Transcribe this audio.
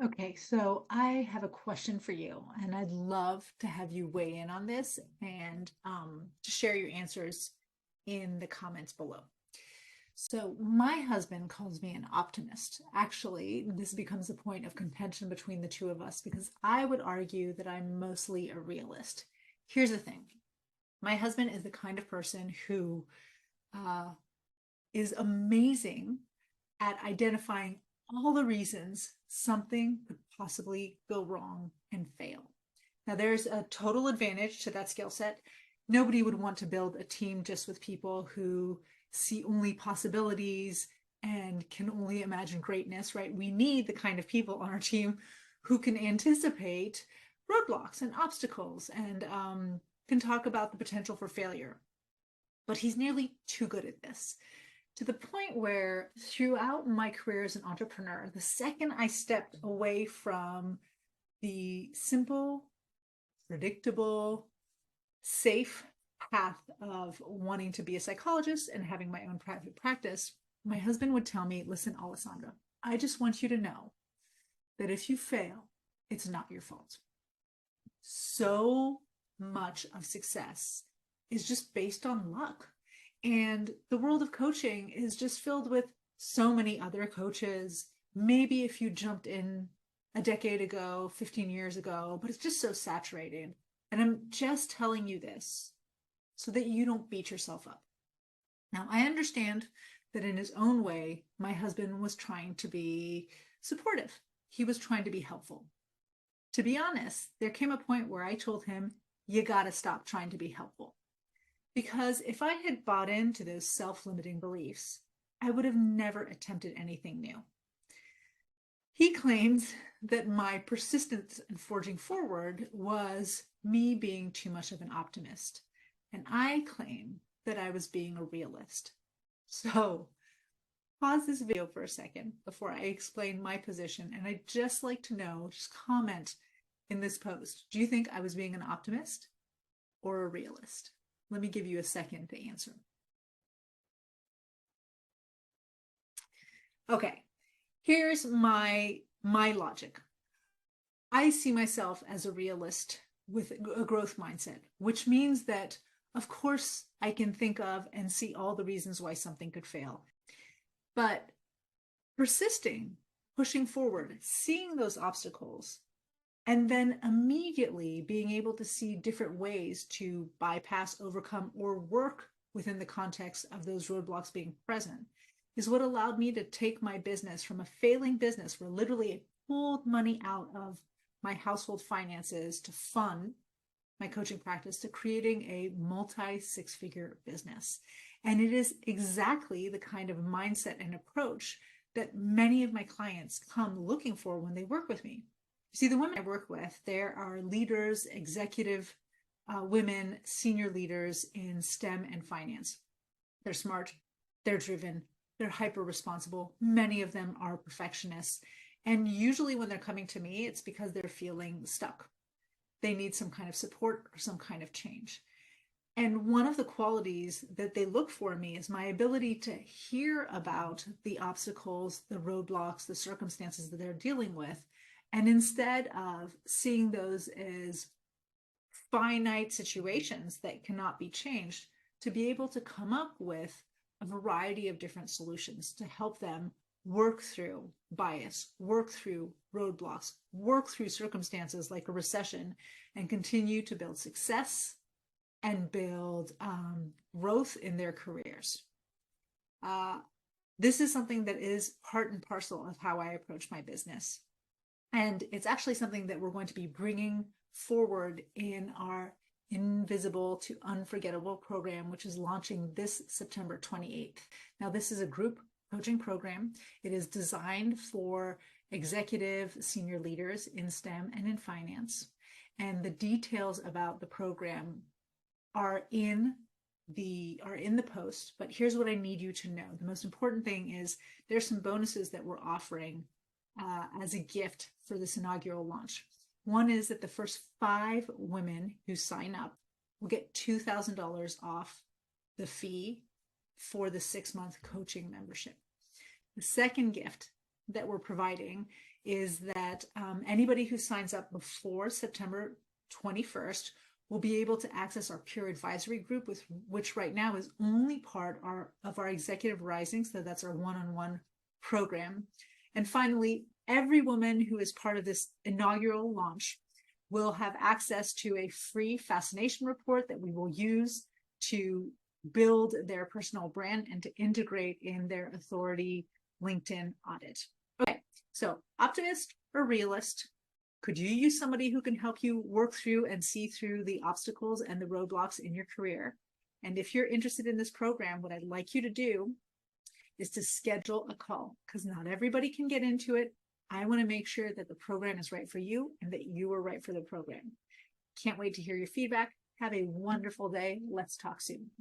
Okay, so I have a question for you, and I'd love to have you weigh in on this and to share your answers in the comments below. So, my husband calls me an optimist. Actually, this becomes a point of contention between the two of us because I would argue that I'm mostly a realist. Here's the thing, my husband is the kind of person who uh, is amazing at identifying all the reasons something could possibly go wrong and fail. Now, there's a total advantage to that skill set. Nobody would want to build a team just with people who see only possibilities and can only imagine greatness, right? We need the kind of people on our team who can anticipate roadblocks and obstacles and can talk about the potential for failure. But he's nearly too good at this, to the point where throughout my career as an entrepreneur, the second I stepped away from the simple, predictable, safe path of wanting to be a psychologist and having my own private practice, my husband would tell me, listen, Alessandra, I just want you to know that if you fail, it's not your fault. So much of success is just based on luck. And the world of coaching is just filled with so many other coaches. Maybe if you jumped in a decade ago, 15 years ago, but it's just so saturated. And I'm just telling you this so that you don't beat yourself up. Now, I understand that in his own way, my husband was trying to be supportive. He was trying to be helpful. To be honest, there came a point where I told him, you got to stop trying to be helpful. Because if I had bought into those self-limiting beliefs, I would have never attempted anything new. He claims that my persistence in forging forward was me being too much of an optimist. And I claim that I was being a realist. So pause this video for a second before I explain my position. And I'd just like to know, just comment in this post. Do you think I was being an optimist or a realist? Let me give you a second to answer. Okay, here's my logic. I see myself as a realist with a growth mindset, which means that, of course, I can think of and see all the reasons why something could fail. But persisting, pushing forward, seeing those obstacles, and then immediately being able to see different ways to bypass, overcome, or work within the context of those roadblocks being present is what allowed me to take my business from a failing business where literally I pulled money out of my household finances to fund my coaching practice to creating a multi six-figure business. And it is exactly the kind of mindset and approach that many of my clients come looking for when they work with me. See, the women I work with, there are leaders, executive women, senior leaders in STEM and finance. They're smart, they're driven, they're hyper responsible. Many of them are perfectionists. And usually when they're coming to me, it's because they're feeling stuck. They need some kind of support or some kind of change. And one of the qualities that they look for in me is my ability to hear about the obstacles, the roadblocks, the circumstances that they're dealing with. And instead of seeing those as finite situations that cannot be changed, to be able to come up with a variety of different solutions to help them work through bias, work through roadblocks, work through circumstances like a recession, and continue to build success and build growth in their careers. This is something that is part and parcel of how I approach my business. And it's actually something that we're going to be bringing forward in our Invisible to Unforgettable program, which is launching this September 28th. Now, this is a group coaching program. It is designed for executive senior leaders in STEM and in finance. And the details about the program are in the post, but here's what I need you to know. The most important thing is there's some bonuses that we're offering as a gift for this inaugural launch. One is that the first 5 women who sign up will get $2,000 off the fee for the 6-month coaching membership. The second gift that we're providing is that anybody who signs up before September 21st will be able to access our peer advisory group, which right now is only part of our Executive Rising. So that's our one-on-one program. And finally, every woman who is part of this inaugural launch will have access to a free fascination report that we will use to build their personal brand and to integrate in their authority LinkedIn audit. Okay, so optimist or realist? Could you use somebody who can help you work through and see through the obstacles and the roadblocks in your career? And if you're interested in this program, what I'd like you to do is to schedule a call, because not everybody can get into it. I want to make sure that the program is right for you and that you are right for the program. Can't wait to hear your feedback. Have a wonderful day. Let's talk soon.